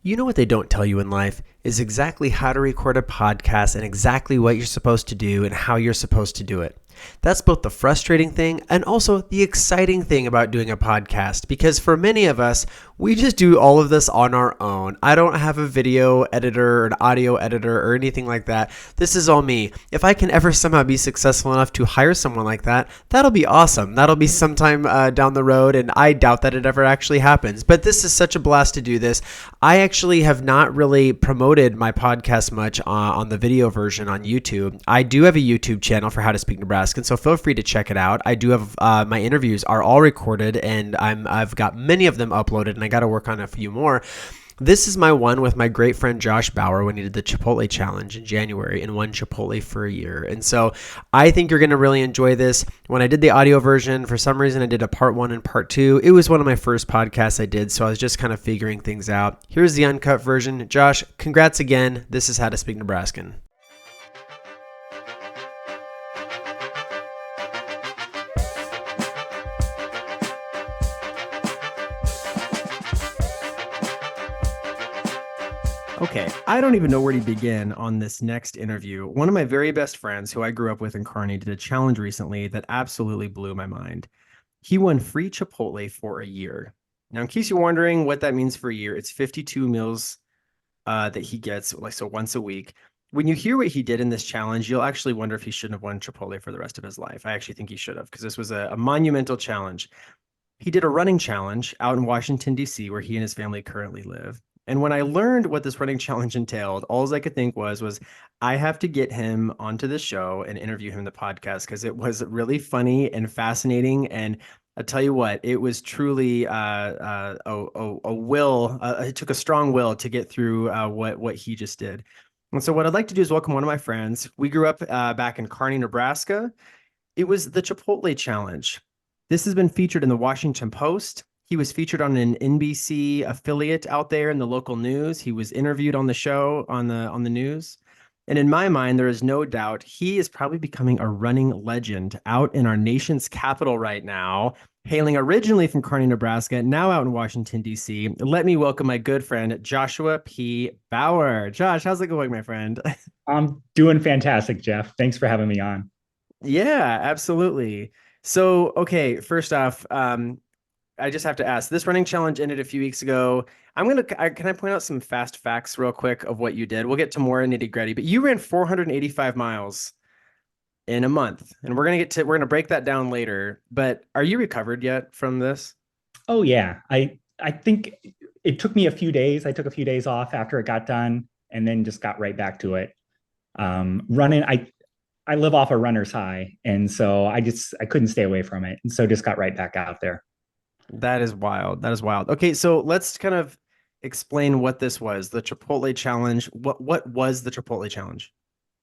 You know what they don't tell you in life is exactly how to record a podcast and exactly what you're supposed to do and how you're supposed to do it. That's both the frustrating thing and also the exciting thing about doing a podcast, because for many of us, we just do all of this on our own. I don't have a video editor or an audio editor or anything like that. This is all me. If I can ever somehow be successful enough to hire someone like that, that'll be awesome. That'll be sometime down the road, and I doubt that it ever actually happens. But this is such a blast to do this. I actually have not really promoted my podcast much on the video version on YouTube. I do have a YouTube channel for How to Speak Nebraskan, so feel free to check it out. I do have my interviews are all recorded, and I've got many of them uploaded, and I got to work on a few more. This is my one with my great friend Josh Bauer when he did the Chipotle challenge in January and won Chipotle for a year. And so I think you're going to really enjoy this. When I did the audio version, for some reason I did a part 1 and part 2. It was one of my first podcasts I did, so I was just kind of figuring things out. Here's the uncut version. Josh, congrats again. This is How to Speak Nebraskan. Okay, I don't even know where to begin on this next interview. One of my very best friends, who I grew up with in Kearney, did a challenge recently that absolutely blew my mind. He won free Chipotle for a year. Now, in case you're wondering what that means for a year, it's 52 meals that he gets, like, so once a week. When you hear what he did in this challenge, you'll actually wonder if he shouldn't have won Chipotle for the rest of his life. I actually think he should have, because this was a monumental challenge. He did a running challenge out in Washington, D.C., where he and his family currently live. And when I learned what this running challenge entailed, all I could think was I have to get him onto the show and interview him in the podcast, because it was really funny and fascinating. And I tell you what, it was truly a will. It took a strong will to get through what he just did. And so what I'd like to do is welcome one of my friends. We grew up back in Kearney, Nebraska. It was the Chipotle challenge. This has been featured in the Washington Post. He was featured on an NBC affiliate out there in the local news. He was interviewed on the show on the news. And in my mind, there is no doubt he is probably becoming a running legend out in our nation's capital right now, hailing originally from Kearney, Nebraska, now out in Washington, D.C. Let me welcome my good friend, Joshua P. Bauer. Josh, how's it going, my friend? I'm doing fantastic, Jeff. Thanks for having me on. Yeah, absolutely. So, okay, first off, I just have to ask. This running challenge ended a few weeks ago. Can I point out some fast facts real quick of what you did? We'll get to more nitty gritty, but you ran 485 miles in a month, and we're gonna break that down later. But are you recovered yet from this? Oh yeah, I think it took me a few days. I took a few days off after it got done, and then just got right back to it. Running, I live off a runner's high, and so I couldn't stay away from it, and so just got right back out there. That is wild. That is wild. Okay, so let's kind of explain what this was, the Chipotle challenge. What was the Chipotle challenge?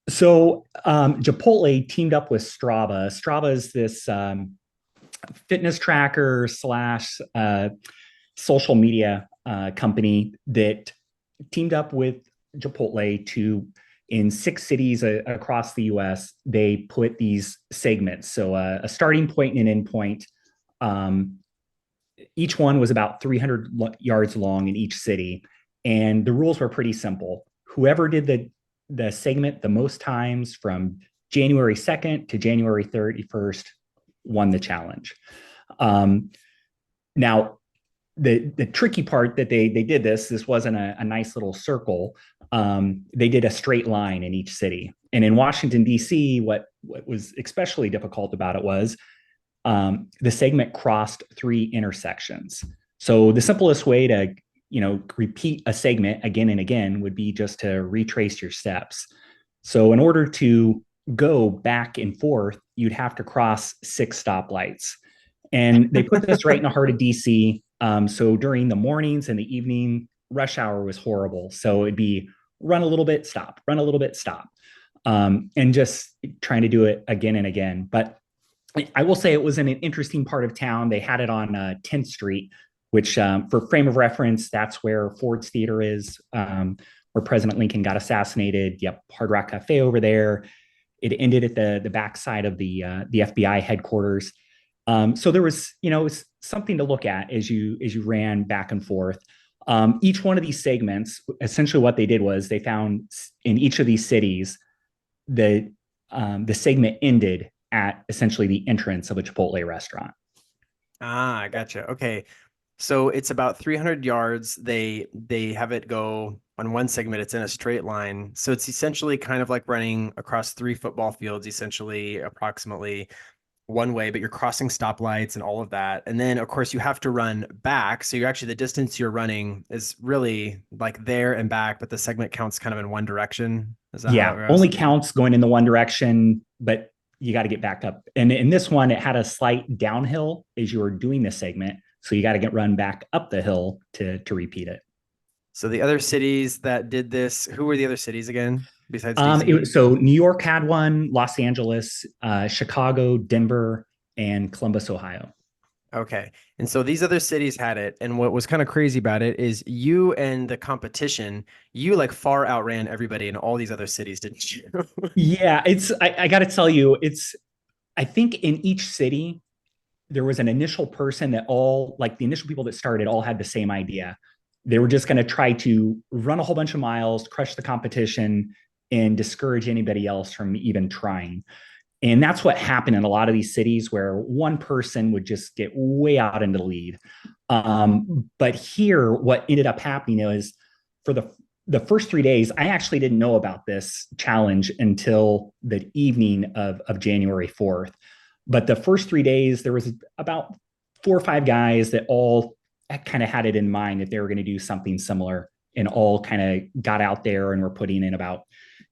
So Chipotle teamed up with Strava. Strava is this fitness tracker slash social media company that teamed up with Chipotle to, in 6 cities across the US, they put these segments. So a starting point and an end point. Each one was about 300 yards long in each city. And the rules were pretty simple. Whoever did the segment the most times from January 2nd to January 31st won the challenge. Now, the tricky part that they did this wasn't a nice little circle. They did a straight line in each city. And in Washington, D.C., what was especially difficult about it was the segment crossed 3 intersections. So the simplest way to repeat a segment again and again would be just to retrace your steps. So in order to go back and forth, you'd have to cross 6 stoplights. And they put this right in the heart of DC. So during the mornings and the evening, rush hour was horrible. So it'd be run a little bit, stop, run a little bit, stop. And just trying to do it again and again. But I will say it was in an interesting part of town. They had it on 10th Street, which for frame of reference, that's where Ford's Theater is, where President Lincoln got assassinated. Yep, Hard Rock Cafe over there. It ended at the backside of the FBI headquarters. So there was, it was something to look at as you ran back and forth. Each one of these segments, essentially what they did was they found in each of these cities, the segment ended at essentially the entrance of a Chipotle restaurant. Ah, I gotcha. Okay. So it's about 300 yards. They have it go on one segment, it's in a straight line. So it's essentially kind of like running across three football fields, essentially approximately one way, but you're crossing stoplights and all of that. And then of course you have to run back. So you're actually the distance you're running is really like there and back, but the segment counts kind of in one direction. Is that how Yeah, it goes? only counts going in the one direction, but you got to get back up. And in this one, it had a slight downhill as you were doing the segment. So you got to get run back up the hill to repeat it. So the other cities that did this, who were the other cities again besides DC? So New York had one, Los Angeles, Chicago, Denver, and Columbus, Ohio. Okay. And so these other cities had it. And what was kind of crazy about it is you and the competition, you like far outran everybody in all these other cities, didn't you? Yeah, I got to tell you, I think in each city, there was an initial person that all, like the initial people that started, all had the same idea. They were just going to try to run a whole bunch of miles, crush the competition, and discourage anybody else from even trying. And that's what happened in a lot of these cities where one person would just get way out into the lead. But here, what ended up happening is for the first 3 days, I actually didn't know about this challenge until the evening of January 4th. But the first 3 days, there was about 4 or 5 guys that all kind of had it in mind that they were going to do something similar and all kind of got out there and were putting in about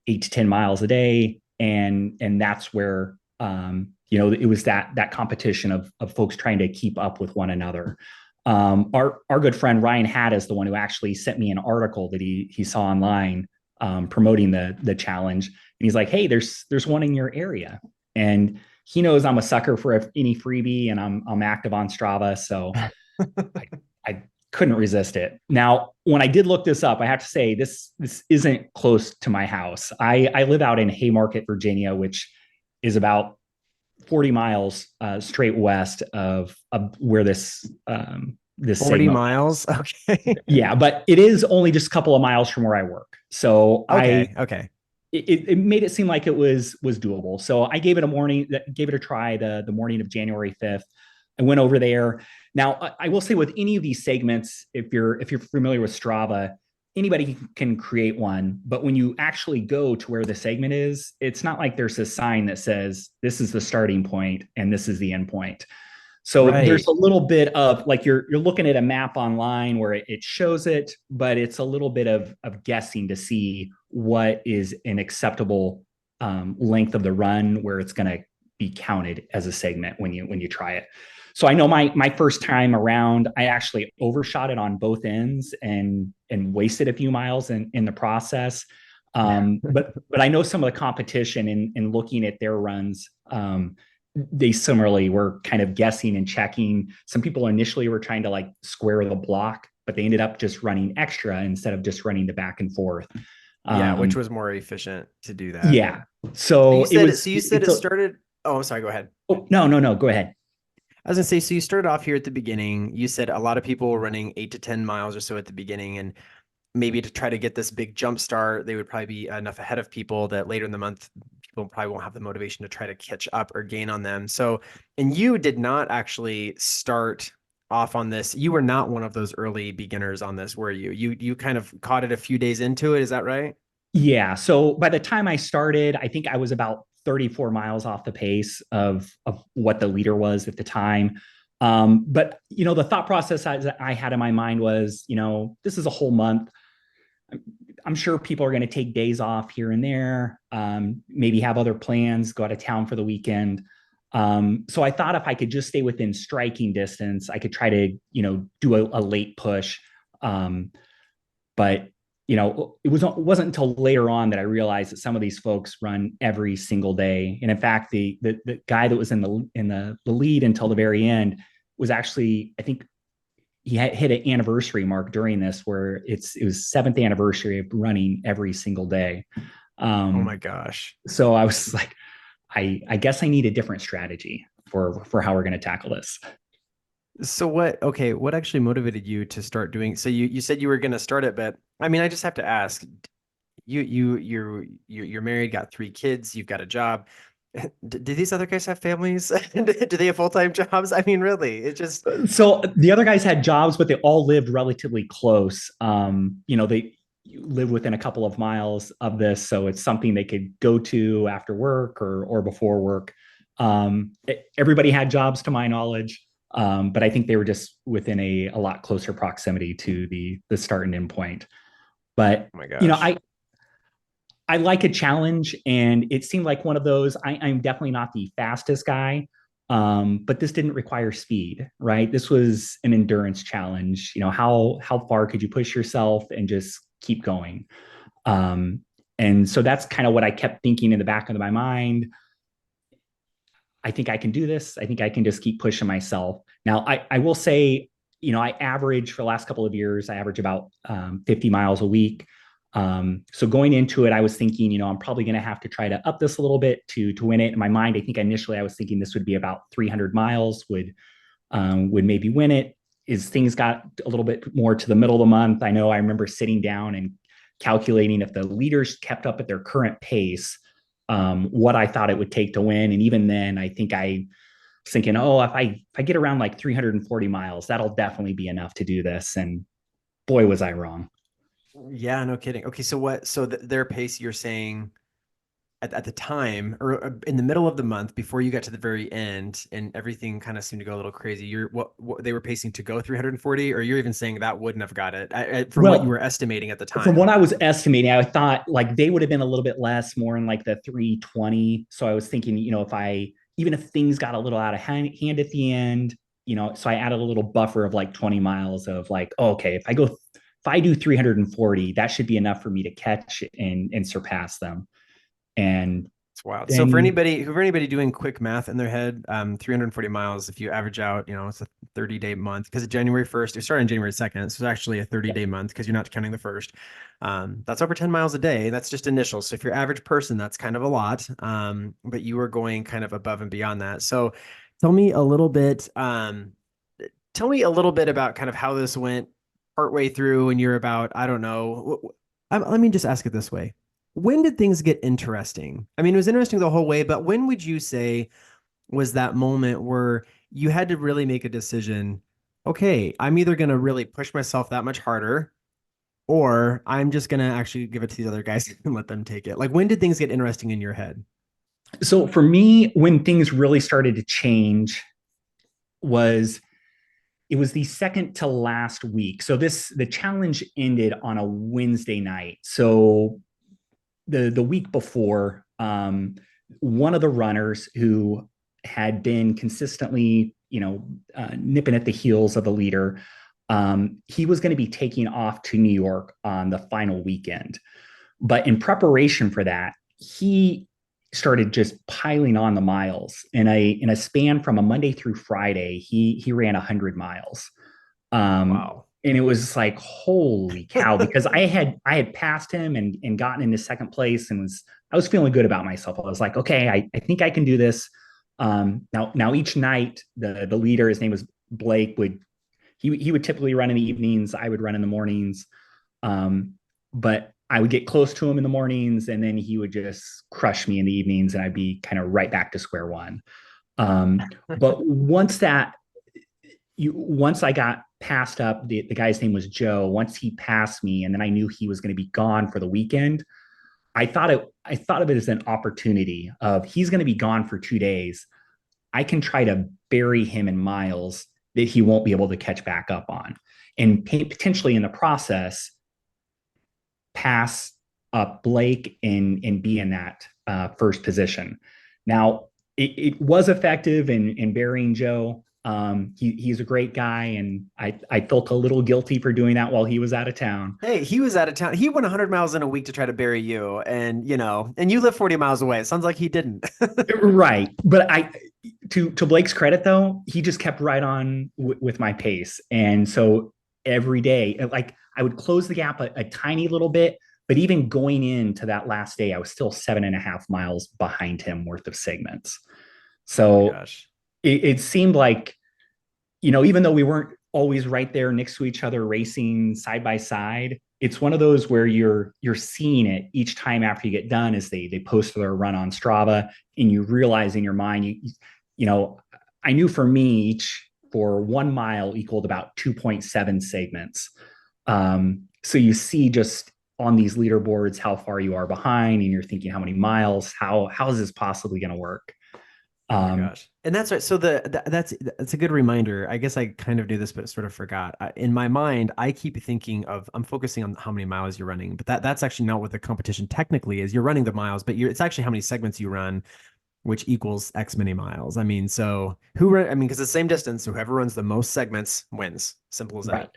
8 to 10 miles a day. And that's where, it was that competition of folks trying to keep up with one another. Our good friend Ryan Hatt is the one who actually sent me an article that he saw online promoting the challenge, and he's like, "Hey, there's one in your area," and he knows I'm a sucker for any freebie, and I'm active on Strava, so I, I couldn't resist it. Now, when I did look this up, I have to say this isn't close to my house. I live out in Haymarket, Virginia, which is about 40 miles straight west of where this 40 segment miles. was. Okay. Yeah, but it is only just a couple of miles from where I work. So Okay. Okay. it made it seem like it was doable. So I gave it a try the morning of January 5th. I went over there. Now I will say with any of these segments, if you're familiar with Strava, anybody can create one. But when you actually go to where the segment is, it's not like there's a sign that says this is the starting point and this is the end point. So there's Right. a little bit of like you're looking at a map online where it shows it, but it's a little bit of guessing to see what is an acceptable length of the run where it's going to be counted as a segment when you try it. So I know my first time around, I actually overshot it on both ends and wasted a few miles in the process. But I know some of the competition in looking at their runs. They similarly were kind of guessing and checking. Some people initially were trying to like square the block, but they ended up just running extra instead of just running the back and forth. Yeah, which Um, was more efficient to do that. yeah. So it was. So you said It's it a. started. Oh, I'm sorry. Go ahead. Oh, no. Go ahead. I was gonna say, so you started off here at the beginning. You said a lot of people were running 8 to 10 miles or so at the beginning, and maybe to try to get this big jump start, they would probably be enough ahead of people that later in the month, people probably won't have the motivation to try to catch up or gain on them. So, and you did not actually start off on this. You were not one of those early beginners on this, were you? You kind of caught it a few days into it. Is that right? Yeah. So by the time I started, I think I was about 34 miles off the pace of what the leader was at the time. But the thought process I had in my mind was, this is a whole month. I'm sure people are going to take days off here and there, maybe have other plans, go out of town for the weekend. So I thought if I could just stay within striking distance, I could try to, do a late push. But it wasn't until later on that I realized that some of these folks run every single day. And in fact, the guy that was in the lead until the very end was actually, I think, he had hit an anniversary mark during this where it was seventh anniversary of running every single day. Oh my Um, gosh. so I was like, I guess I need a different strategy for how we're going to tackle this. So what actually motivated you to start doing, so you said you were going to start it, but I mean, I just have to ask, you're married, got three kids, you've got a job. Do these other guys have families? Do they have full-time jobs? I mean, really, it just, So the other guys had jobs, but they all lived relatively close. They live within a couple of miles of this, so it's something they could go to after work or before work. Everybody had jobs, to my knowledge, but I think they were just within a lot closer proximity to the start and end point. But oh my you know, gosh. I like a challenge, and it seemed like one of those. I'm definitely not the fastest guy, but this didn't require speed, right? This was an endurance challenge. How far could you push yourself and just keep going? Um, and so that's kind of what I kept thinking in the back of my mind. I think I can do this. I think I can just keep pushing myself. Now, I will say, I average for the last couple of years, I average about 50 miles a week. So going into it, I was thinking, I'm probably going to have to try to up this a little bit to win it. In my mind, I think initially I was thinking this would be about 300 miles, would maybe win it. As things got a little bit more to the middle of the month, I remember sitting down and calculating if the leaders kept up at their current pace, what I thought it would take to win. And even then, I think I was thinking, oh, if I get around like 340 miles, that'll definitely be enough to do this. And boy, was I wrong. Yeah, no kidding. Okay, so their pace, you're saying at the time or in the middle of the month before you got to the very end and everything kind of seemed to go a little crazy, you're what they were pacing to go 340, or you're even saying that wouldn't have got it from what you Well, were estimating at the from what time. I was estimating, I thought like they would have been a little bit less, more in like the 320. So I was thinking, even if things got a little out of hand at the end, so I added a little buffer of like 20 miles of like, oh, okay, if I do 340, that should be enough for me to catch and surpass them. And It's wild. So then, for anybody doing quick math in their head, 340 miles, if you average out, it's a 30-day month because January 1st, it started on January 2nd. So it's actually a yeah. 30-day month because you're not counting the first. That's over 10 miles a day. That's just initial. So if you're average person, that's kind of a lot. But you were going kind of above and beyond that. So tell me a little bit, tell me a little bit about kind of how this went partway through and you're about, I don't know. Let me just ask it this way. When did things get interesting? I mean, it was interesting the whole way, but when would you say was that moment where you had to really make a decision? Okay, I'm either going to really push myself that much harder, or I'm just going to actually give it to these other guys and let them take it. Like, when did things get interesting in your head? So for me, when things really started to change was it was the second to last week. So the challenge ended on a Wednesday night. So the week before, one of the runners who had been consistently, nipping at the heels of the leader, he was going to be taking off to New York on the final weekend. But in preparation for that, he started just piling on the miles in a span from a Monday through Friday. He ran 100 miles, Wow. and it was like holy cow, because I had passed him and gotten into second place, and I was feeling good about myself. I was like, okay, I think I can do this. Now each night the leader, his name was Blake, he would typically run in the evenings. I would run in the mornings. But I would get close to him in the mornings, and then he would just crush me in the evenings, and I'd be kind of right back to square one. But once I got passed up, the guy's name was Joe. Once he passed me, and then I knew he was going to be gone for the weekend. I thought of it as an opportunity of he's going to be gone for 2 days. I can try to bury him in miles that he won't be able to catch back up on, and potentially in the process pass up Blake and be in that first position. Now, it was effective in burying Joe. He's a great guy, and I felt a little guilty for doing that while he was out of town. Hey, he was out of town. He went 100 miles in a week to try to bury you, and and you live 40 miles away. It sounds like he didn't. Right, but to Blake's credit though, he just kept right on with my pace, and so every day, like I would close the gap a tiny little bit, but even going into that last day, I was still 7.5 miles behind him worth of segments. Oh my So gosh. it seemed like even though we weren't always right there next to each other racing side by side, it's one of those where you're seeing it each time after you get done as they post their run on Strava, and you realize in your mind, you know, I knew for me each for 1 mile equaled about 2.7 segments. So you see just on these leaderboards how far you are behind, and you're thinking how many miles, how is this possibly going to work? Oh my Um, gosh. And that's right. So that's a good reminder. I guess I kind of knew this, but sort of forgot. In my mind, I keep thinking of I'm focusing on how many miles you're running, but that's actually not what the competition technically is. You're running the miles, but it's actually how many segments you run, which equals X many miles. I mean, so I mean, because the same distance, whoever runs the most segments wins. Simple as that. right.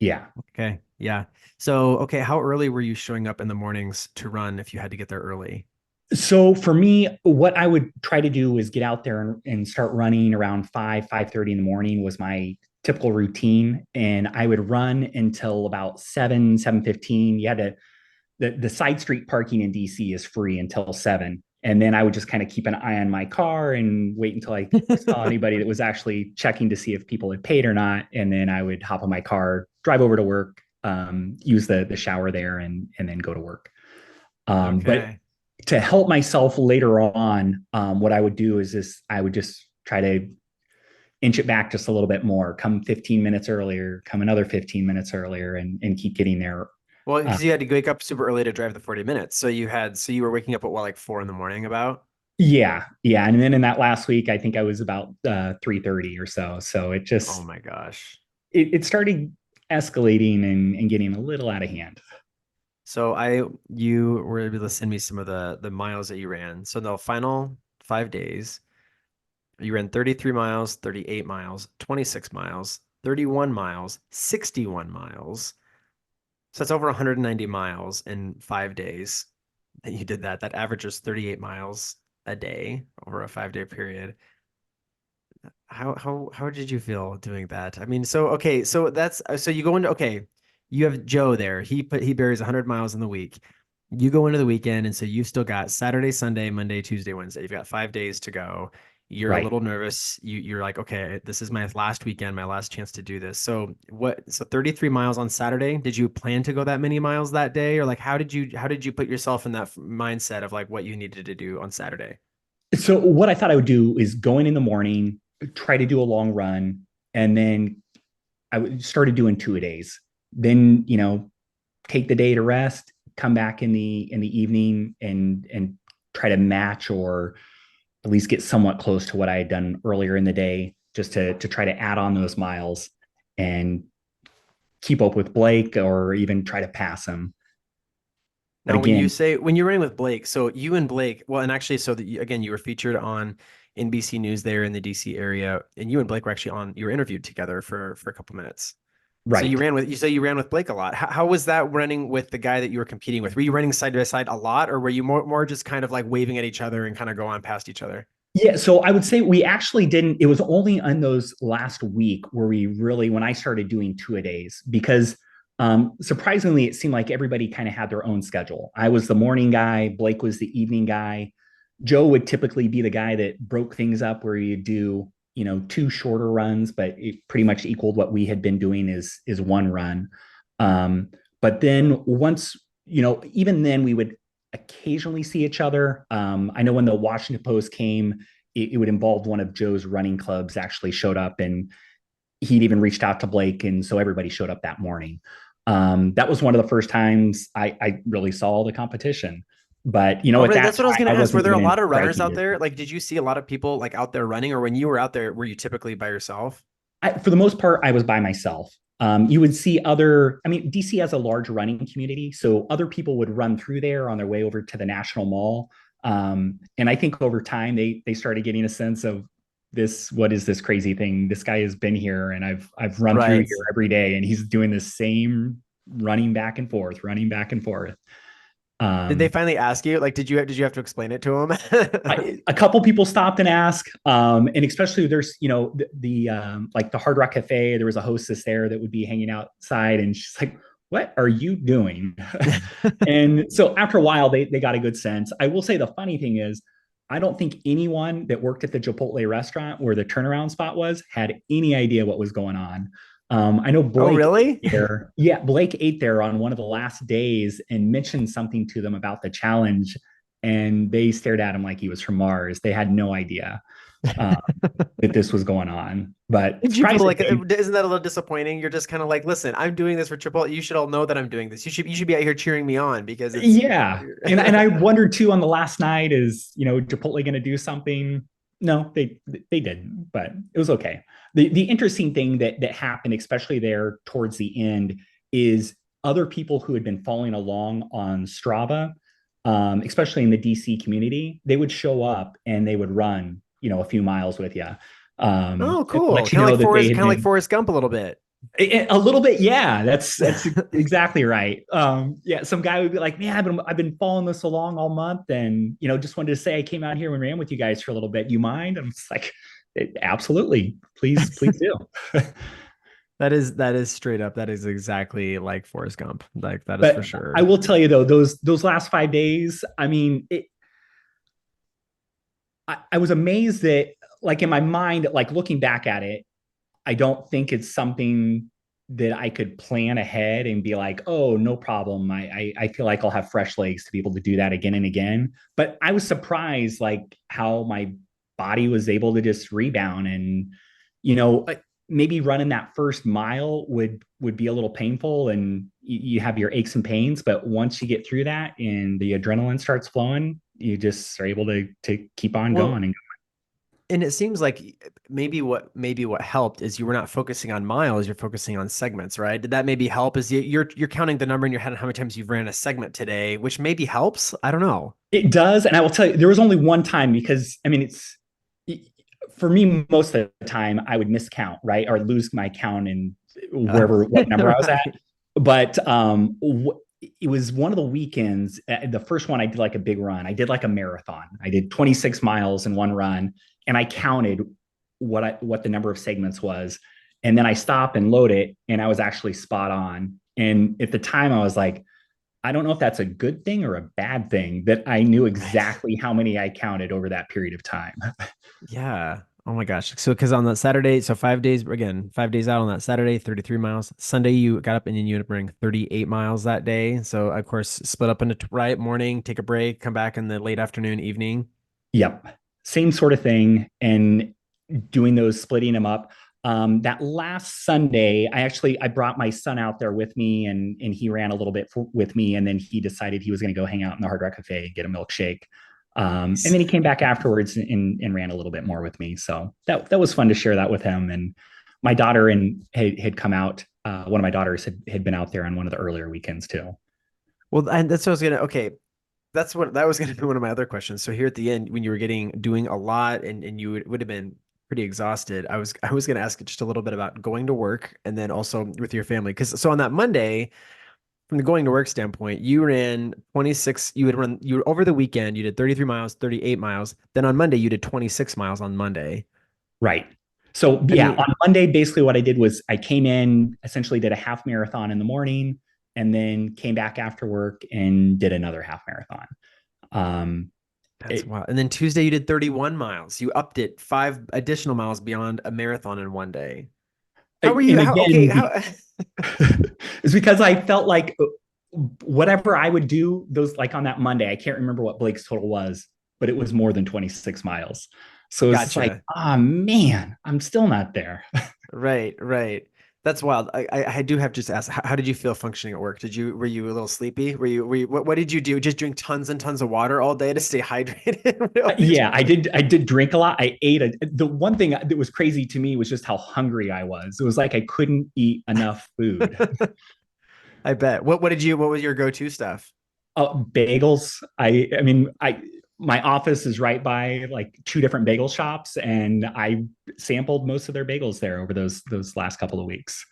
Yeah. Okay. Yeah. So, okay, how early were you showing up in the mornings to run if you had to get there early? So for me, what I would try to do is get out there and start running around 5:30 in the morning was my typical routine. And I would run until about 7:15. You had the side street parking in DC is free until 7. And then I would just kind of keep an eye on my car and wait until I saw anybody that was actually checking to see if people had paid or not. And then I would hop on my car, drive over to work, use the shower there, and then go to work. But Okay. to help myself later on, what I would do is this: I would just try to inch it back just a little bit more, come 15 minutes earlier, come another 15 minutes earlier, and keep getting there. Well, Uh, because you had to wake up super early to drive the 40 minutes. So you were waking up at what, like 4 in the morning about? yeah, yeah. And then in that last week, I think I was about 3:30 or so. So Oh my gosh. it started escalating and getting a little out of hand. So you were able to send me some of the miles that you ran. So the final 5 days, you ran 33 miles, 38 miles, 26 miles, 31 miles, 61 miles. So that's over 190 miles in 5 days that you did that. That averages 38 miles a day over a 5 day period. How did you feel doing that? I mean, so okay, so that's so you go into okay, you have Joe there. He buries 100 miles in the week. You go into the weekend, and so you've still got Saturday, Sunday, Monday, Tuesday, Wednesday. You've got 5 days to go. You're a Right. little nervous. You're like, okay, this is my last weekend, my last chance to do this. So what? So 33 miles on Saturday. Did you plan to go that many miles that day, or like how did you put yourself in that mindset of like what you needed to do on Saturday? So what I thought I would do is go in the morning, try to do a long run, and then started doing 2 a days. Then take the day to rest, come back in the evening, and try to match or at least get somewhat close to what I had done earlier in the day, just to try to add on those miles and keep up with Blake or even try to pass him. But Now, when you again, say when you're running with Blake, so you and Blake, well, and actually, so that again, you were featured on NBC News there in the DC area, and you and Blake were actually you were interviewed together for a couple minutes. So right. you say you ran with Blake a lot. How was that running with the guy that you were competing with? Were you running side by side a lot, or were you more just kind of like waving at each other and kind of go on past each other? Yeah, so I would say we actually didn't. It was only on those last week where we really, when I started doing 2 a days, because surprisingly, it seemed like everybody kind of had their own schedule. I was the morning guy, Blake was the evening guy. Joe would typically be the guy that broke things up where you do, two shorter runs, but it pretty much equaled what we had been doing is one run. Um, but then once, even then we would occasionally see each other. I know when the Washington Post came, it would involve one of Joe's running clubs actually showed up, and he'd even reached out to Blake, and so everybody showed up that morning. That was one of the first times I really saw the competition. But Oh, at really? that That's what I was time, going I to ask. Were wasn't there a even in lot of runners striking out there? distance. Like, did you see a lot of people like out there running, or when you were out there, were you typically by yourself? For the most part, I was by myself. You would see I mean, DC has a large running community, so other people would run through there on their way over to the National Mall. And I think over time they started getting a sense of what is this crazy thing? This guy has been here, and I've run through Right. here every day, and he's doing the same running back and forth, running back and forth. Did they Um, finally ask you? Like, did you have to explain it to them? a couple people stopped and asked, and especially there's like the Hard Rock Cafe. There was a hostess there that would be hanging outside, and she's like, "What are you doing?" And so after a while, they got a good sense. I will say the funny thing is, I don't think anyone that worked at the Chipotle restaurant where the turnaround spot was had any idea what was going on. I know Oh, Blake really? there. Yeah, Blake ate there on one of the last days and mentioned something to them about the challenge, and they stared at him like he was from Mars. They had no idea uh, that this was going on. But Did you feel like surprisingly, isn't that a little disappointing? You're just kind of like, listen, I'm doing this for Chipotle. You should all know that I'm doing this. You should be out here cheering me on because it's yeah. And I wondered too on the last night, is Chipotle going to do something? No, they didn't, but it was okay. The interesting thing that happened, especially there towards the end, is other people who had been following along on Strava, especially in the DC community, they would show up and they would run, a few miles with you. oh, It cool. lets you know that they had Kind of like been Forrest Gump a little bit. a little bit, yeah. That's exactly right. Yeah, some guy would be like, "Man, I've been following this along all month, and just wanted to say I came out here and ran with you guys for a little bit. You mind?" I'm just like, "Absolutely, please do." That is straight up. That is exactly like Forrest Gump. Like that is for But I sure. will tell you though, those last 5 days, I mean, I was amazed that, like in my mind, like looking back at it, I don't think it's something that I could plan ahead and be like, oh, no problem. I feel like I'll have fresh legs to be able to do that again and again. But I was surprised like how my body was able to just rebound, and maybe running that first mile would be a little painful and you have your aches and pains, but once you get through that and the adrenaline starts flowing, you just are able to keep on Well, going. And and it seems like maybe what helped is you were not focusing on miles, you're focusing on segments, right? Did that maybe help? Is you're counting the number in your head and how many times you've ran a segment today, which maybe helps? I don't know. it does. And I will tell you, there was only one time, because I mean, it's for me, most of the time I would miscount, right? Or lose my count in wherever, what number I was at. Right. But it was one of the weekends. The first one, I did like a big run. I did like a marathon. I did 26 miles in one run, and I counted what the number of segments was, and then I stopped and load it, and I was actually spot on. And at the time, I was like, I don't know if that's a good thing or a bad thing that I knew Right. exactly how many I counted over that period of time. Yeah. Oh my gosh. So, because on that Saturday, so 5 days, again, 5 days out on that Saturday, 33 miles. Sunday, you got up and then you ended up running 38 miles that day. So, of course, split up into right morning, take a break, come back in the late afternoon, evening. Yep. Same sort of thing. And doing those, splitting them up. That last Sunday, I brought my son out there with me, and he ran a little bit with me, and then he decided he was going to go hang out in the Hard Rock Cafe and get a milkshake. And then he came back afterwards and ran a little bit more with me. So that was fun to share that with him. And my daughter had come out. One of my daughters had been out there on one of the earlier weekends too. Well, and that's what I was gonna. Okay, that's what that was going to be one of my other questions. So here at the end, when you were doing a lot and you would have been pretty exhausted, I was going to ask just a little bit about going to work and then also with your family. Because so on that Monday, from the going to work standpoint, you ran 26. You over the weekend you did 33 miles, 38 miles. Then on Monday you did 26 miles on Monday. Right. So I yeah, mean, on Monday, basically what I did was I came in, essentially did a half marathon in the morning, and then came back after work and did another half marathon. Um, that's it, wild. And then Tuesday you did 31 miles. You upped it 5 additional miles beyond a marathon in one day. How were you? and How okay? again, How it's because I felt like whatever I would do, those like on that Monday, I can't remember what Blake's total was, but it was more than 26 miles. So it's just like, gotcha. oh man, I'm still not there. Right, right. That's wild. I do have to just ask, how did you feel functioning at work? Were you a little sleepy? What did you do? Just drink tons and tons of water all day to stay hydrated? What did Yeah, you I did drink a lot. The one thing that was crazy to me was just how hungry I was. It was like I couldn't eat enough food. do? I bet. What was your go-to stuff? Bagels. I mean, my office is right by like two different bagel shops, and I sampled most of their bagels there over those last couple of weeks.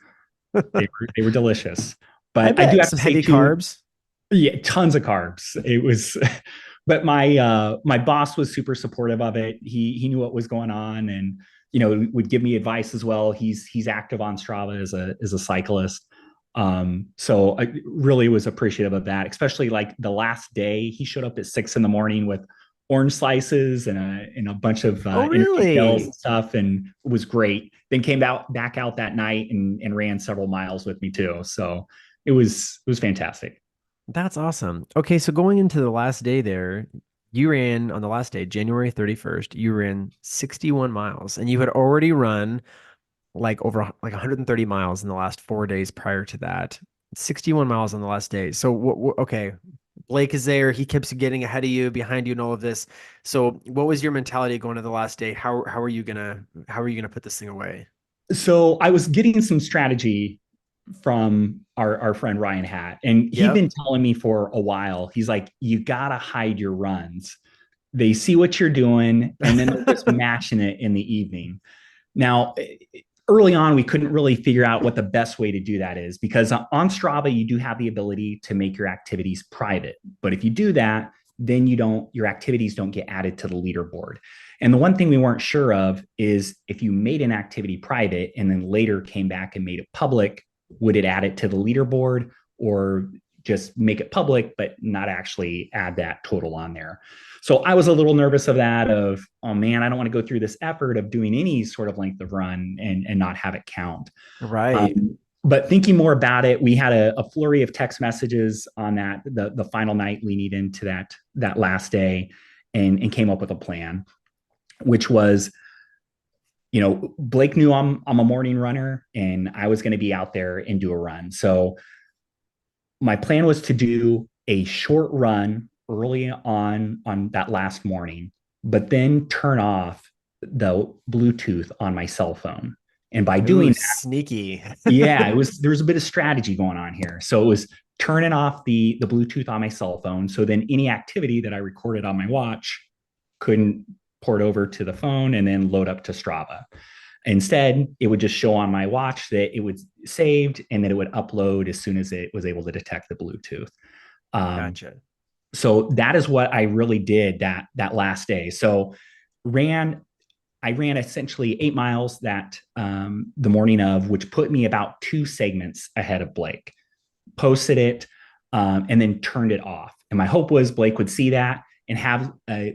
They were delicious. I But I do bet. have Some to say heavy too, carbs. yeah, tons of carbs. It was, but my boss was super supportive of it. He knew what was going on, and would give me advice as well. He's active on Strava as a cyclist. So I really was appreciative of that, especially like the last day. He showed up at 6 in the morning with orange slices and a bunch of Oh, energy gels really? and stuff, and it was great. Then came out back out that night and ran several miles with me too. So it was fantastic. That's awesome. Okay, so going into the last day there, you ran on the last day, January 31st, you ran 61 miles and you had already run like over like 130 miles in the last 4 days prior to that. 61 miles on the last day. So okay, Blake is there. He keeps getting ahead of you, behind you, and all of this. So what was your mentality going to the last day? How are you gonna put this thing away? So I was getting some strategy from our friend Ryan Hatt, and he'd Yep. been telling me for a while. He's like, you gotta hide your runs. They see what you're doing, and then they're just matching it in the evening. Now, early on, we couldn't really figure out what the best way to do that is because on Strava, you do have the ability to make your activities private. But if you do that, then your activities don't get added to the leaderboard. And the one thing we weren't sure of is if you made an activity private and then later came back and made it public, would it add it to the leaderboard or just make it public, but not actually add that total on there? So I was a little nervous of that of, oh man, I don't want to go through this effort of doing any sort of length of run and not have it count. Right. But thinking more about it, we had a flurry of text messages on the final night leading into that last day and came up with a plan, which was, Blake knew I'm a morning runner and I was going to be out there and do a run. So my plan was to do a short run early on that last morning, but then turn off the Bluetooth on my cell phone. And by Ooh, doing that, sneaky. yeah, there was a bit of strategy going on here. So it was turning off the Bluetooth on my cell phone. So then any activity that I recorded on my watch couldn't port over to the phone and then load up to Strava. Instead, it would just show on my watch that it was saved and that it would upload as soon as it was able to detect the Bluetooth. Um, Gotcha. so that is what I really did that last day. So ran I ran essentially 8 miles the morning of, which put me about two segments ahead of Blake. Posted it and then turned it off. And my hope was Blake would see that and have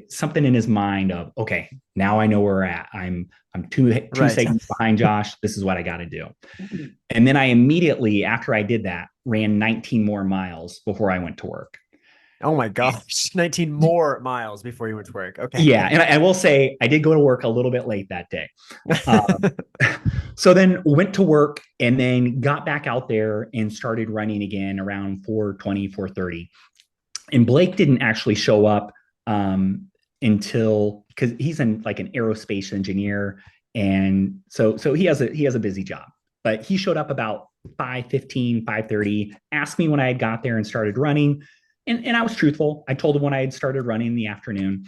something in his mind of, okay, now I know where we're at. I'm two Right. segments behind Josh. This is what I got to do. And then I immediately, after I did that, ran 19 more miles before I went to work. Oh my gosh. 19 more miles before you went to work. Yeah, Okay. and I will say I did go to work a little bit late that day. Um, so then went to work and then got back out there and started running again around 4:20, 4:30. And Blake didn't actually show up until because he's like an aerospace engineer, and so he has a busy job. But he showed up about 5:15, 5:30, asked me when I had got there and started running. And I was truthful. I told him when I had started running in the afternoon.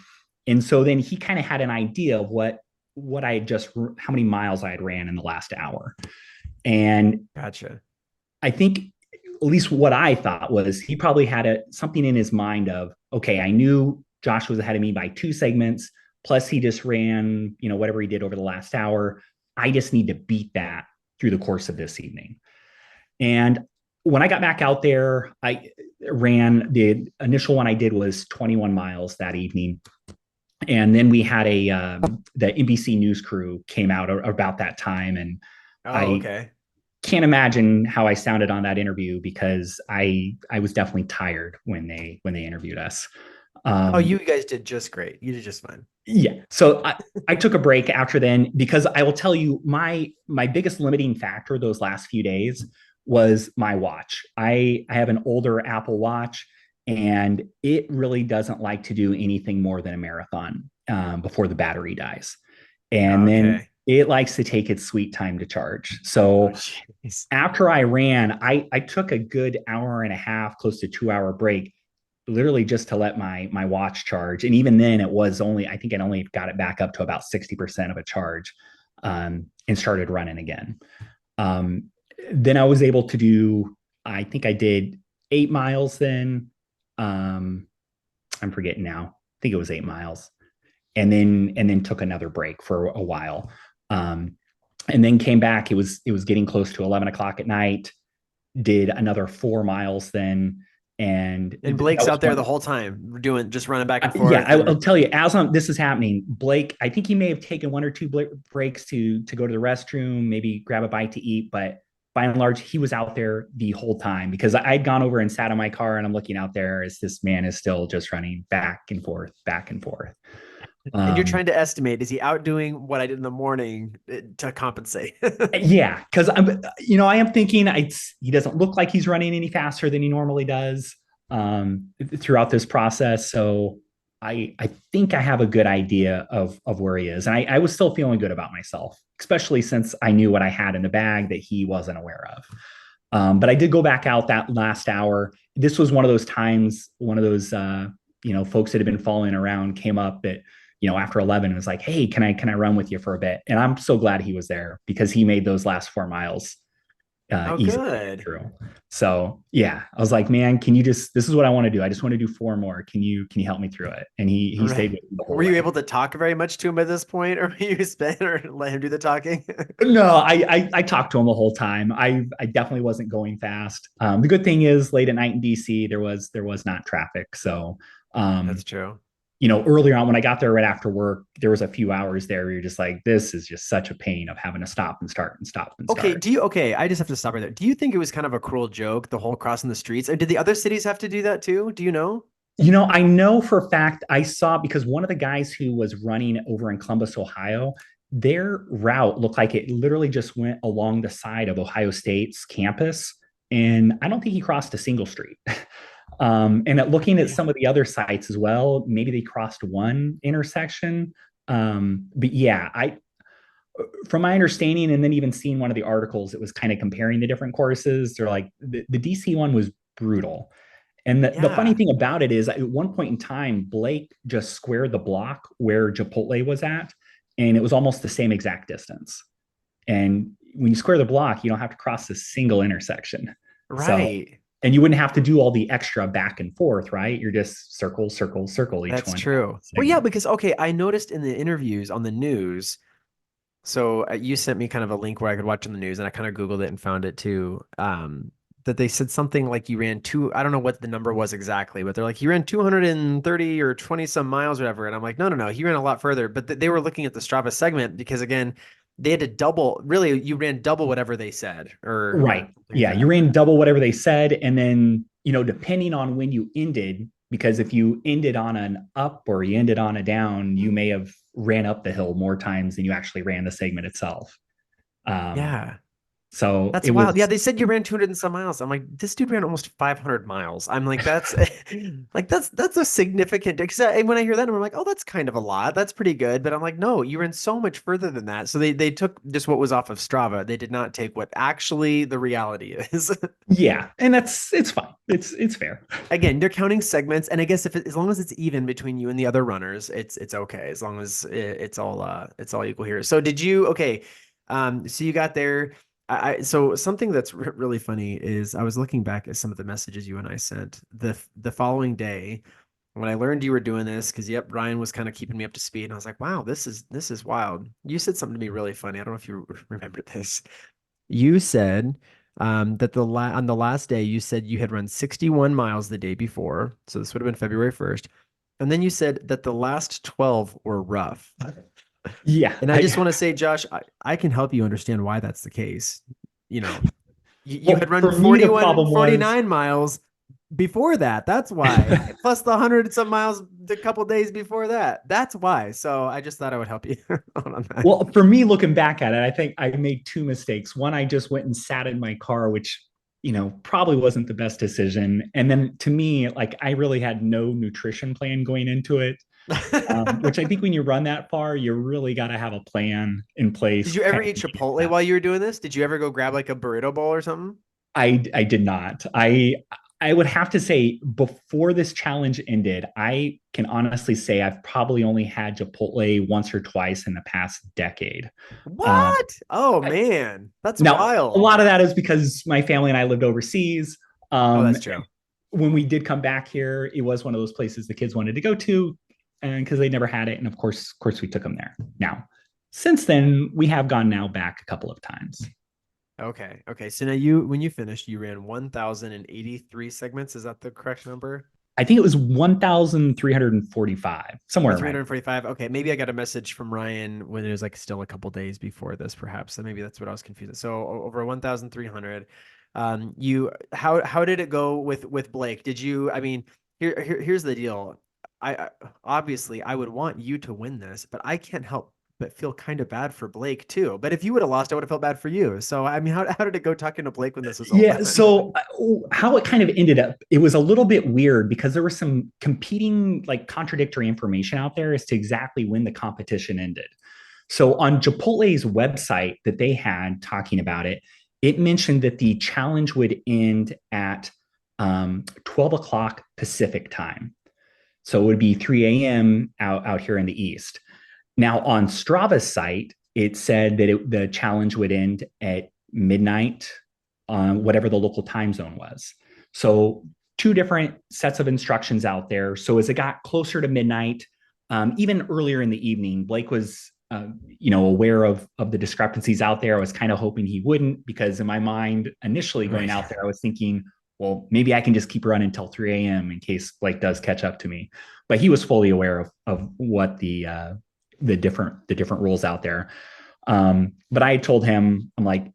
And so then he kind of had an idea of what I had how many miles I had ran in the last hour. And Gotcha. I think at least what I thought was he probably had something in his mind of, okay, I knew Josh was ahead of me by two segments, plus he just ran, whatever he did over the last hour. I just need to beat that through the course of this evening. And when I got back out there, I ran the initial one I did was 21 miles that evening. And then we had the NBC News crew came out about that time, and Oh, I okay. can't imagine how I sounded on that interview because I was definitely tired when they interviewed us. Oh, Um, you guys did just great. You did just fine. yeah, so I took a break after then because I will tell you my biggest limiting factor those last few days was my watch. I have an older Apple Watch and it really doesn't like to do anything more than a marathon before the battery dies, and then Okay. it likes to take its sweet time to charge. Oh, So jeez. after I ran, I took a good hour and a half, close to 2 hour break, literally just to let my watch charge. And even then, it was only I think I only got it back up to about 60% of a charge, and started running again. Um, then I was able to do. I think I did 8 miles then. Um, I'm forgetting now. I think it was 8 miles, and then took another break for a while. Um, and then came back. It was getting close to 11 o'clock at night. Did another 4 miles then, And And that Blake's was out there the one. whole time doing just running back and Yeah, forth and I'll tell you, this is happening, Blake, I think he may have taken one or two breaks to go to the restroom, maybe grab a bite to eat, but by and large, he was out there the whole time because I'd gone over and sat in my car and I'm looking out there as this man is still just running back and forth, back and forth. you're Um, trying to estimate, is he out doing what I did in the morning to compensate? yeah, because I am thinking he doesn't look like he's running any faster than he normally does throughout this process. So I think I have a good idea of where he is, and I was still feeling good about myself, especially since I knew what I had in the bag that he wasn't aware of. But I did go back out that last hour. This was one of those times, one of those folks that had been following around came up at after 11 and was like, hey, can I run with you for a bit? And I'm so glad he was there because he made those last 4 miles Oh, easily good. through. So yeah, I was like, man, can you just, this is what I want to do. I just want to do 4 more. Can you help me through it? And he Right. stayed with me the whole Were you way. able to talk very much to him at this point, or were you spend or let him do the talking? No, I talked to him the whole time. I definitely wasn't going fast. The good thing is late at night in DC, there was not traffic. So That's um, true. earlier on when I got there right after work, there was a few hours there where you're just like, this is just such a pain of having to stop and start and stop and Okay, start. I just have to stop right there. Do you think it was kind of a cruel joke, the whole crossing the streets? Or did the other cities have to do that too? Do you know? I know for a fact I saw because one of the guys who was running over in Columbus, Ohio, their route looked like it literally just went along the side of Ohio State's campus. And I don't think he crossed a single street. And looking at Yeah. some of the other sites as well, maybe they crossed one intersection. But yeah, from my understanding, and then even seeing one of the articles, it was kind of comparing the different courses. They're like the DC one was brutal. And the funny Yeah. thing about it is, at one point in time, Blake just squared the block where Chipotle was at, and it was almost the same exact distance. And when you square the block, you don't have to cross a single intersection. So, Right. and you wouldn't have to do all the extra back and forth, right? You're just circle, circle, circle each That's one true. Well, yeah, segment. because okay, I noticed in the interviews on the news. So you sent me kind of a link where I could watch on the news, and I kind of Googled it and found it too. That they said something like you ran two, I don't know what the number was exactly, but they're like, he ran 230 or 20 some miles, or whatever. And I'm like, no, no, no, he ran a lot further. But they were looking at the Strava segment because, again, they had to double, really, you ran double whatever they said, or Right. something like Yeah. You that. ran double whatever they said. And then, depending on when you ended, because if you ended on an up or you ended on a down, you may have ran up the hill more times than you actually ran the segment itself. Um, Yeah. so That's it wild. Yeah, was, they said you ran 200 and some miles. I'm like, this dude ran almost 500 miles. I'm like, that's like that's a significant. Because when I hear that, I'm like, oh, that's kind of a lot. That's pretty good. But I'm like, no, you ran so much further than that. So they took just what was off of Strava. They did not take what actually the reality is. yeah. And it's fine. It's fair. Again, they're counting segments, and I guess as long as it's even between you and the other runners, it's okay. As long as it's all equal here. So did you okay? So you got there. So something that's really funny is I was looking back at some of the messages you and I sent the following day when I learned you were doing this because yep, Ryan was kind of keeping me up to speed, and I was like, wow, this is wild. You said something to me really funny. I don't know if you remember this. You said that on the last day, you said you had run 61 miles the day before. So this would have been February 1st. And then you said that the last 12 were rough. Yeah. And I just want to say, Josh, I can help you understand why that's the case. You know, you had Well, run for me, the 41, problem was 49 miles before that. That's why. Plus the 100 and some miles the couple days before that. That's why. So I just thought I would help you on that. Well, for me, looking back at it, I think I made two mistakes. One, I just went and sat in my car, which, probably wasn't the best decision. And then to me, like I really had no nutrition plan going into it, which I think when you run that far, you really got to have a plan in Did place. you ever Kind of eat Chipotle while you were doing this? Did you ever go grab like a burrito bowl or something? I did not. I would have to say before this challenge ended, I can honestly say I've probably only had Chipotle once or twice in the past decade. Um, What? Oh man, that's Now, a wild. lot of that is because my family and I lived overseas. Oh, Um, that's true. when we did come back here, it was one of those places the kids wanted to go to, and because they never had it, and of course, we took them there. Now, since then, we have gone now back a couple of times. Okay. Okay. So now you, when you finished, you ran 1,083 segments. Is that the correct number? I think it was 1,345, Or somewhere right. 345. Okay, maybe I got a message from Ryan when it was like still a couple days before this, perhaps. So maybe that's what I was confused. So over 1,300. You how did it go with Blake? Did you? I mean, here's the deal. I obviously I would want you to win this, but I can't help but feel kind of bad for Blake too. But if you would have lost, I would have felt bad for you. So I mean, how did it go talking to Blake when this was all Yeah. done? So how it kind of ended up, it was a little bit weird because there was some competing, like contradictory information out there as to exactly when the competition ended. So on Chipotle's website that they had talking about it, it mentioned that the challenge would end at 12 o'clock Pacific time. So it would be 3 a.m. out here in the East. Now on Strava's site, it said that the challenge would end at midnight on whatever the local time zone was. So two different sets of instructions out there. So as it got closer to midnight, even earlier in the evening, Blake was aware of the discrepancies out there. I was kind of hoping he wouldn't, because in my mind, initially going Right. out there, I was thinking, well, maybe I can just keep running until 3 a.m. in case Blake does catch up to me. But he was fully aware of what the different rules out there. But I told him, I'm like,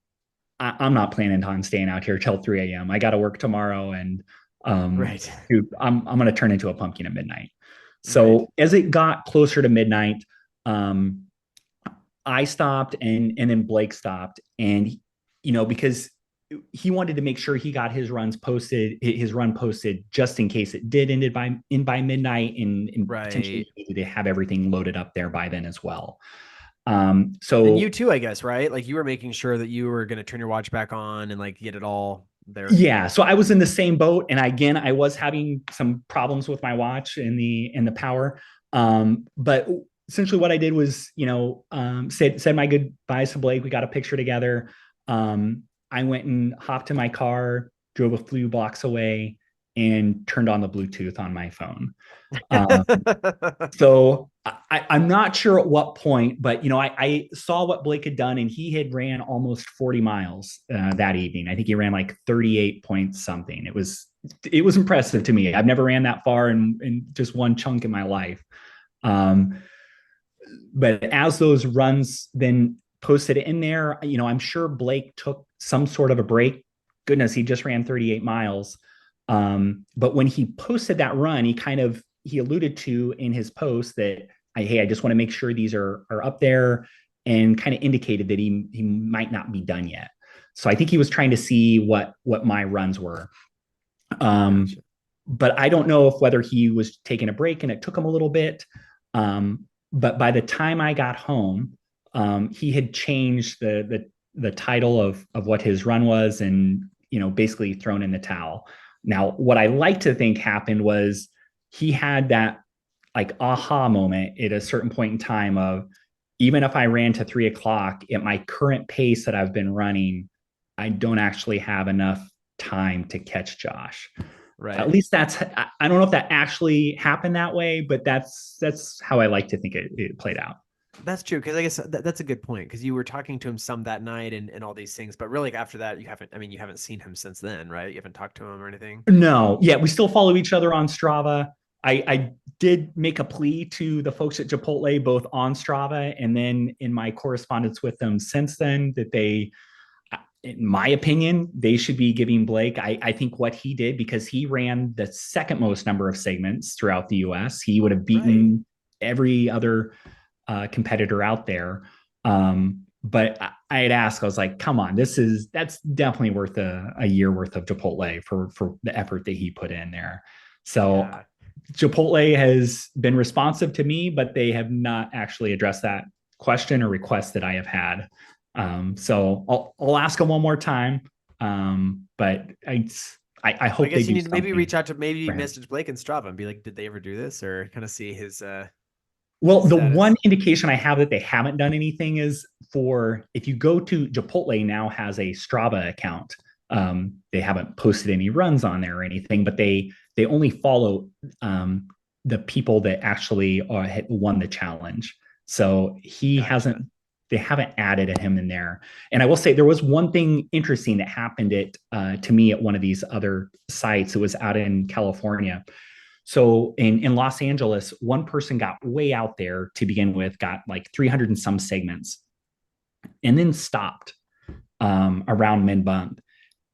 I'm not planning on staying out here till 3 a.m. I got to work tomorrow, and Right. dude, I'm going to turn into a pumpkin at midnight. Right. So as it got closer to midnight, um, I stopped, and then Blake stopped, and because he wanted to make sure he got his run posted just in case it did end by midnight, and potentially Right. needed to have everything loaded up there by then as well. And you So too, I guess, right? Like you were making sure that you were going to turn your watch back on and like get it all there. yeah, so I was in the same boat, and again, I was having some problems with my watch and the power. But essentially, what I did was, said my goodbyes to Blake. We got a picture together. I went and hopped in my car, drove a few blocks away, and turned on the Bluetooth on my phone. Um, so I'm not sure at what point, but I saw what Blake had done, and he had ran almost 40 miles that evening. I think he ran like 38 points something. It was impressive to me. I've never ran that far in just one chunk in my life. Um, but as those runs then posted in there, I'm sure Blake took some sort of a break. Goodness, he just ran 38 miles. But when he posted that run, he alluded to in his post that, hey, I just want to make sure these are up there, and kind of indicated that he might not be done yet. So I think he was trying to see what my runs were. Um, Gotcha. but I don't know if whether he was taking a break and it took him a little bit. But by the time I got home, he had changed the title of what his run was, and basically thrown in the towel. Now, what I like to think happened was he had that like aha moment at a certain point in time of, even if I ran to 3 o'clock at my current pace that I've been running, I don't actually have enough time to catch Josh. At Right. least I don't know if that actually happened that way, but that's how I like to think it played out. That's true. Cause I guess that's a good point. Cause you were talking to him some that night and all these things, but really like, after that, I mean, you haven't seen him since then, right? You haven't talked to him or anything. No, yeah, we still follow each other on Strava. I did make a plea to the folks at Chipotle, both on Strava and then in my correspondence with them since then, that in my opinion, they should be giving Blake, I think what he did, because he ran the second most number of segments throughout the US. He would have Right. beaten every other competitor out there. But I had asked, I was like, come on, that's definitely worth a year worth of Chipotle for the effort that he put in there. So Yeah. Chipotle has been responsive to me, but they have not actually addressed that question or request that I have had. So I'll ask them one more time. But I I hope they guess you do need to maybe something reach out to maybe for him. message Blake and Strava and be like, did they ever do this or kind of see Well, his the one status? indication I have that they haven't done anything is, for if you go to Chipotle now has a Strava account. They haven't posted any runs on there or anything, but they only follow the people that actually had won the challenge. So he Gotcha. hasn't they haven't added him in there. And I will say there was one thing interesting that happened to me at one of these other sites. It was out in California. So in Los Angeles, one person got way out there to begin with, got like 300 and some segments, and then stopped around mid month.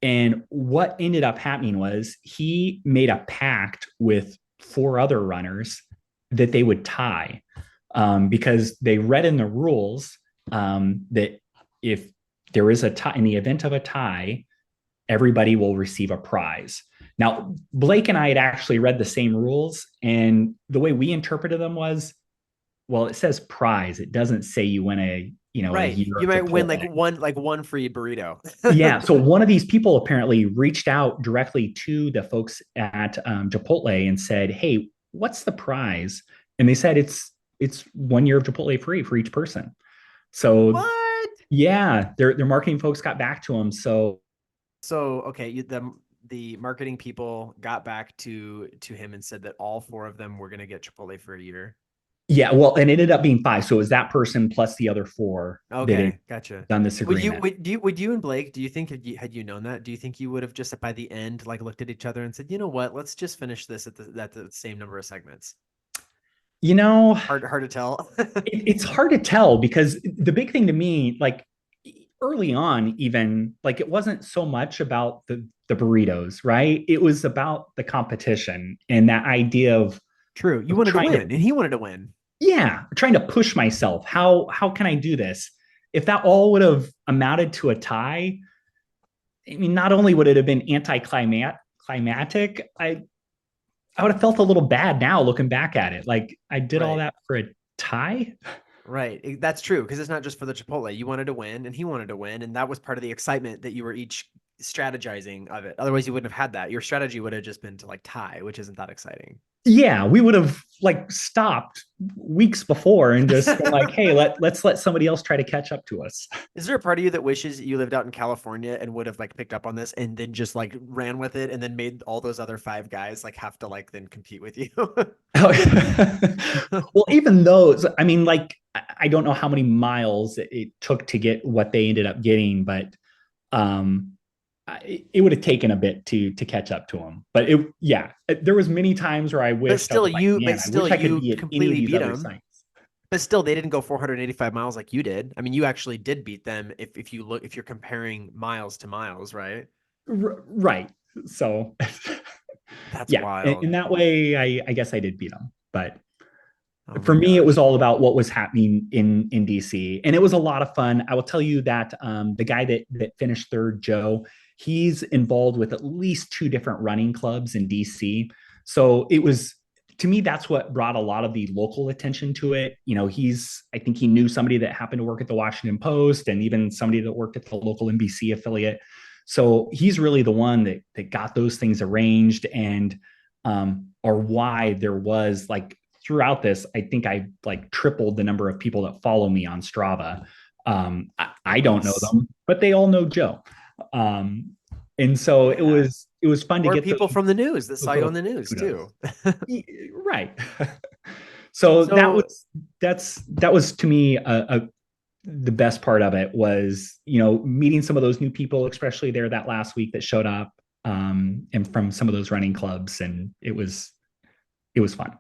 And what ended up happening was he made a pact with four other runners that they would tie, because they read in the rules that if there is a tie, in the event of a tie, everybody will receive a prize. Now, Blake and I had actually read the same rules, and the way we interpreted them was, well, it says prize. It doesn't say you win a Right. year You of might win Chipotle. like one free burrito. Yeah. So one of these people apparently reached out directly to the folks at Chipotle and said, "Hey, what's the prize?" And they said it's 1 year of Chipotle free for each person. So What? yeah, their marketing folks got back to them. So So okay, the marketing people got back to him and said that all four of them were going to get Chipotle for a year. yeah, well, and it ended up being five. So it was that person plus the other four that had Okay, gotcha. done this agreement. Would you and Blake, do you think had you known that, do you think you would have just by the end like looked at each other and said, you know what, let's just finish this at the same number of segments? You know, Hard to tell. it's hard to tell because the big thing to me, like early on, even like it wasn't so much about the burritos, right? It was about the competition and that idea True. You of wanted to trying win, to, and he wanted to win. yeah, trying to push myself. How can I do this? If that all would have amounted to a tie, I mean, not only would it have been climatic, I would have felt a little bad now looking back at it. Like I did all Right. that for a tie. Right. That's true because it's not just for the Chipotle. You wanted to win and he wanted to win, and that was part of the excitement that you were each strategizing of it. Otherwise, you wouldn't have had that. Your strategy would have just been to like tie, which isn't that exciting. Yeah, we would have like stopped weeks before and just been like, hey, let's let somebody else try to catch up to us. Is there a part of you that wishes you lived out in California and would have like picked up on this and then just like ran with it and then made all those other five guys like have to like then compete with you? Well, even those, I mean, like I don't know how many miles it took to get what they ended up getting, but um it would have taken a bit to catch up to them. But yeah, there was many times where I wished I was like, man, I wish I could be at any of completely these beat other them. sites. But still, they didn't go 485 miles like you did. I mean, you actually did beat them if you're comparing miles to miles, right? Right. So That's yeah, in wild. that way, I guess I did beat them. But Oh for my me, it was gosh. all about what was happening in DC, and it was a lot of fun. I will tell you that the guy that finished third, Joe, he's involved with at least two different running clubs in DC. So it was, to me, that's what brought a lot of the local attention to it. You know, I think he knew somebody that happened to work at the Washington Post and even somebody that worked at the local NBC affiliate. So he's really the one that got those things arranged, and or why there was like throughout this, I think I like tripled the number of people that follow me on Strava. I don't know Nice. them, but they all know Joe. Um, and so Yeah. it was fun to Or get people from the news that those saw you on little the news kudos. too. Right. So So that was to me the best part of it was, you know, meeting some of those new people, especially there that last week that showed up, and from some of those running clubs, and it was fun.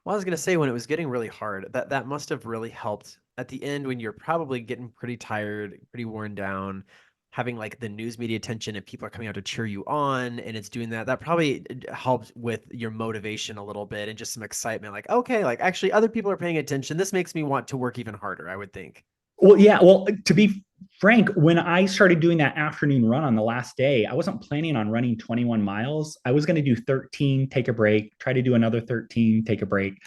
well, I was gonna say when it was getting really hard, that must have really helped at the end when you're probably getting pretty tired, pretty worn down, having like the news media attention and people are coming out to cheer you on, and it's doing that. That probably helped with your motivation a little bit and just some excitement. Like, okay, like actually other people are paying attention. This makes me want to work even harder, I would think. Well, yeah. Well, to be frank, when I started doing that afternoon run on the last day, I wasn't planning on running 21 miles. I was going to do 13, take a break, try to do another 13, take a break.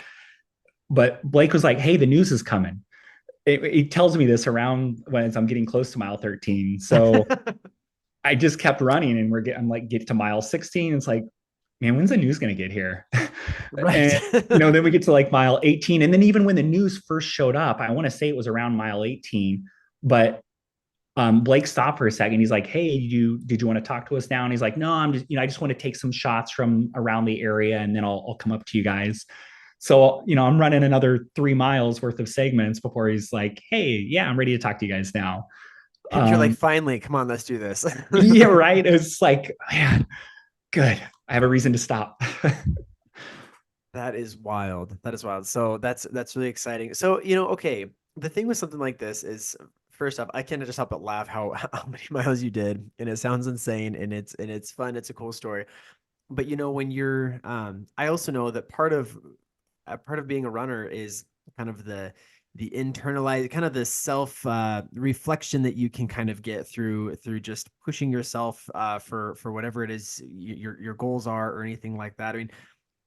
But Blake was like, hey, the news is coming. It tells me this around when I'm getting close to mile 13. So I just kept running, and I'm like, get to mile 16. It's like, man, when's the news going to get here? Right. And, you know, then we get to like mile 18. And then even when the news first showed up, I want to say it was around mile 18, but Blake stopped for a second. He's like, hey, did you want to talk to us now? And he's like, no, I'm just, you know, I just want to take some shots from around the area and then I'll come up to you guys. So, I'm running another 3 miles worth of segments before he's like, hey, yeah, I'm ready to talk to you guys now. And you're like, Um, finally, come on, let's do this. yeah, right. It's like, man, good. I have a reason to stop. That is wild. That is wild. So that's really exciting. So, okay, the thing with something like this is first off, I can't just help but laugh how how many miles you did, and it sounds insane, and it's fun. It's a cool story. But when you're I also know that part of being a runner is kind of the internalized kind of the self reflection that you can kind of get through just pushing yourself for whatever it is your goals are or anything like that. I mean,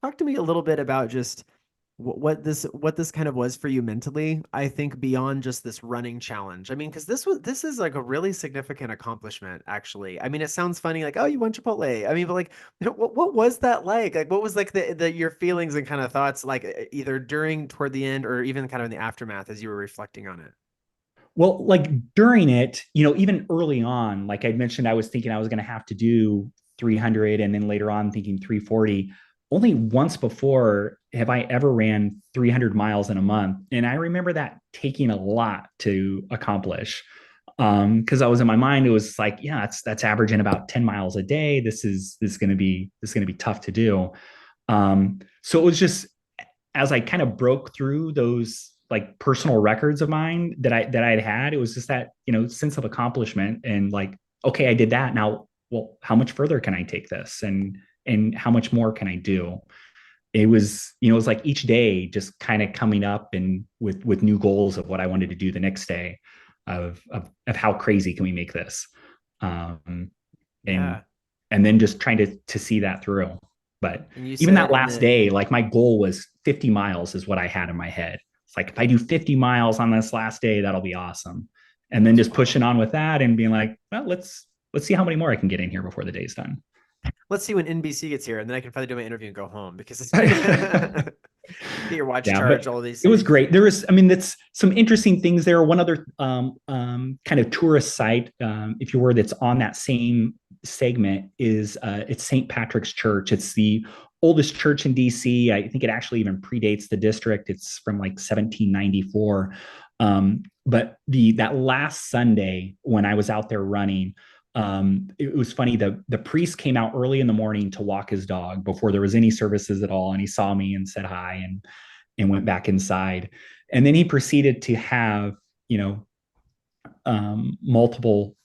talk to me a little bit about just what this kind of was for you mentally. I think beyond just this running challenge. I mean, because this is like a really significant accomplishment, actually. I mean, it sounds funny, like, oh, you won Chipotle. I mean, but like, what was that like? Like, what was like the your feelings and kind of thoughts like either during, toward the end, or even kind of in the aftermath as you were reflecting on it? Well, like during it, even early on, like I mentioned, I was thinking I was going to have to do 300 and then later on thinking 340. Only once before have I ever ran 300 miles in a month. And I remember that taking a lot to accomplish. Because I was in my mind, it was like, yeah, that's averaging about 10 miles a day. This is going to be tough to do. So it was just as I kind of broke through those like personal records of mine that I'd had, it was just that sense of accomplishment and like, okay, I did that. Now, well, how much further can I take this, and how much more can I do? It was like each day just kind of coming up and with new goals of what I wanted to do the next day, of how crazy can we make this, um, and Yeah, and then just trying to see that through. But and you even said that in last the day, like my goal was 50 miles is what I had in my head. It's like if I do 50 miles on this last day, that'll be awesome. And then that's just pushing wild. on with that and being like, well, let's see how many more I can get in here before the day's done. Let's see when NBC gets here, and then I can finally do my interview and go home because get your watch Yeah, charged, but all of these it was things. great. There was, I mean, that's some interesting things there. One other kind of tourist site, if you were, that's on that same segment is it's St. Patrick's Church. It's the oldest church in DC. I think it actually even predates the district. It's from like 1794. But that last Sunday when I was out there running, it was funny. The priest came out early in the morning to walk his dog before there was any services at all, and he saw me and said hi and went back inside. And then he proceeded to have you know multiple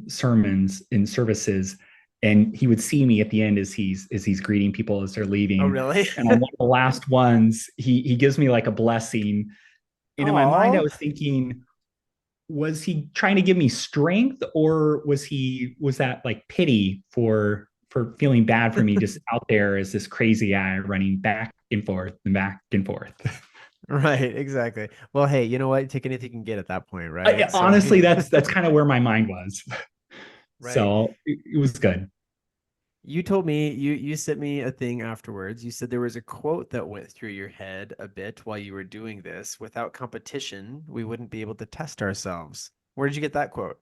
sermons and services, and he would see me at the end as he's greeting people as they're Oh, leaving. really? And on one of the last ones, he gives me like a blessing. And in my mind, I Oh, was thinking, was he trying to give me strength, or was that like pity for feeling bad for me just out there as this crazy guy running back and forth and back and forth? right, exactly. Well, hey, you know what? Take anything you can get at that point, right? So, Honestly, that's kind of where my mind was. right. So it was good. You told me you sent me a thing afterwards. You said there was a quote that went through your head a bit while you were doing this. Without competition, we wouldn't be able to test ourselves. Where did you get that quote?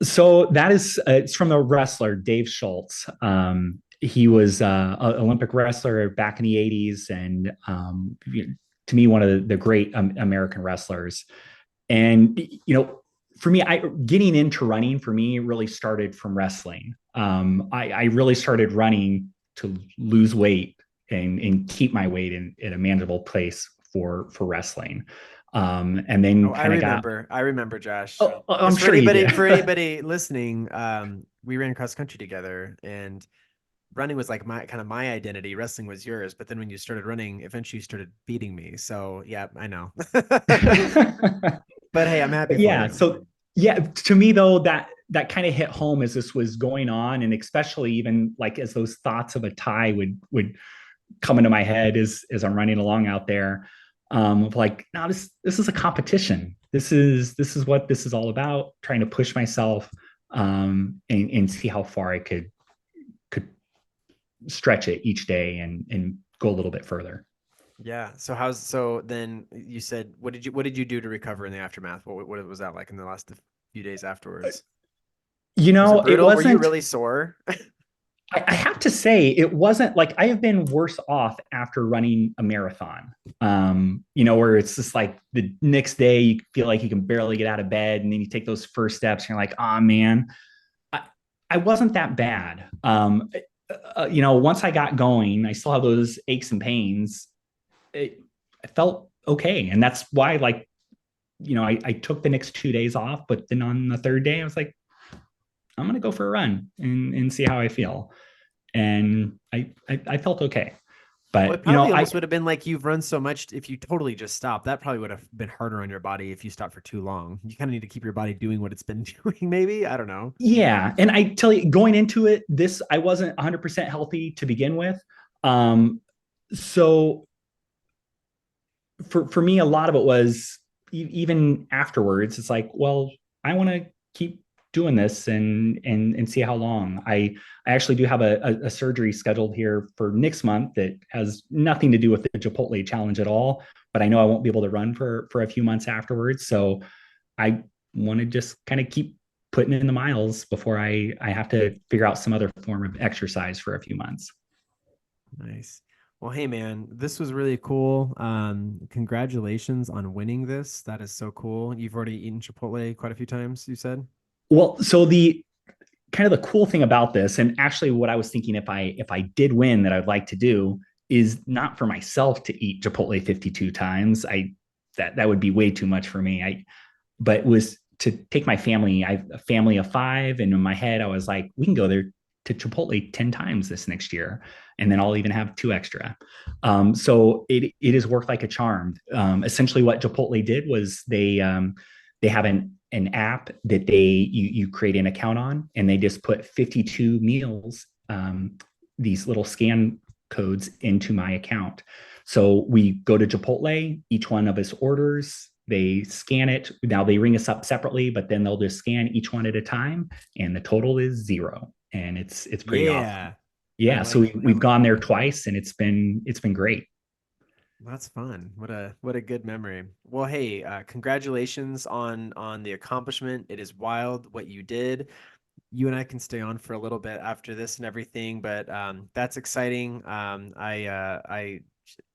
So that is it's from the wrestler Dave Schultz. He was an Olympic wrestler back in the 80s, and to me, one of the great American wrestlers. And for me, I getting into running for me really started from wrestling. I really started running to lose weight and keep my weight in a manageable place for wrestling. And Oh, then I kind of got, remember. I remember, Josh. oh, I'm Because sure you did. for anybody listening, we ran cross country together, and running was like my identity. Wrestling was yours. But then when you started running, eventually you started beating me. So yeah, I know. But hey, I'm happy But for yeah, you. so yeah, to me though, that kind of hit home as this was going on, and especially even like as those thoughts of a tie would come into my head as I'm running along out there. Of like, no, this is a competition. This is what this is all about. Trying to push myself, and see how far I could stretch it each day and go a little bit further. Yeah. So then you said what did you do to recover in the aftermath? What was that like in the last few days afterwards? Was it It brutal? Were you wasn't. really sore? I have to say, it wasn't like I have been worse off after running a marathon. Where it's just like the next day you feel like you can barely get out of bed, and then you take those first steps, and you're like, oh man, I, I wasn't that bad. Once I got going, I still have those aches and pains. I felt okay, and that's why, like, I took the next 2 days off, but then on the third day, I was like, I'm gonna go for a run and see how I feel, and I felt okay. Well, it But probably I almost would have been like you've run so much. If you totally just stopped, that probably would have been harder on your body if you stopped for too long. You kind of need to keep your body doing what it's been doing, maybe. I don't know. yeah, and I tell you, going into it, this I wasn't 100% healthy to begin with. So for me, a lot of it was even afterwards. It's like, well, I want to keep doing this and see how long. I actually do have a surgery scheduled here for next month that has nothing to do with the Chipotle challenge at all. But I know I won't be able to run for a few months afterwards. So I want to just kind of keep putting in the miles before I have to figure out some other form of exercise for a few months. Nice. Well, hey man, this was really cool. Congratulations on winning this. That is so cool. You've already eaten Chipotle quite a few times, you said? Well, so the kind of the cool thing about this, and actually what I was thinking, if I did win, that I'd like to do is not for myself to eat Chipotle 52 times. That would be way too much for me. But was to take my family. I have a family of five, and in my head, I was like, we can go there to Chipotle 10 times this next year, and then I'll even have two extra. So it has worked like a charm. Essentially, what Chipotle did was they have an app that you create an account on, and they just put 52 meals, these little scan codes into my account. So we go to Chipotle, each one of us orders, they scan it. Now they ring us up separately, but then they'll just scan each one at a time, and the total is zero. And it's pretty awesome. Yeah. I Yeah, so like we've gone there twice, and it's been great. That's fun. What a good memory. Well, hey, congratulations on the accomplishment. It is wild what you did. You and I can stay on for a little bit after this and everything, but that's exciting.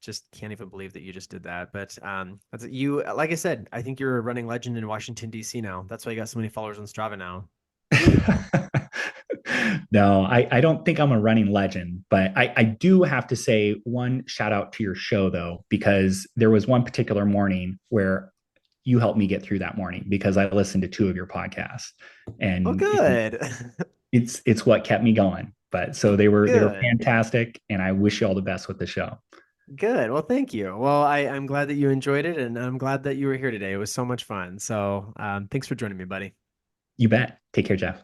Just can't even believe that you just did that. But that's you. Like I said, I think you're a running legend in Washington D.C. now. That's why you got so many followers on Strava now. No, I don't think I'm a running legend, but I do have to say one shout out to your show though, because there was one particular morning where you helped me get through that morning because I listened to two of your podcasts, Oh, and good, it's what kept me going. But so they were good. fantastic, and I wish you all the best with the show. Good. Well, thank you. Well, I'm glad that you enjoyed it, and I'm glad that you were here today. It was so much fun. So, thanks for joining me, buddy. You bet. Take care, Jeff.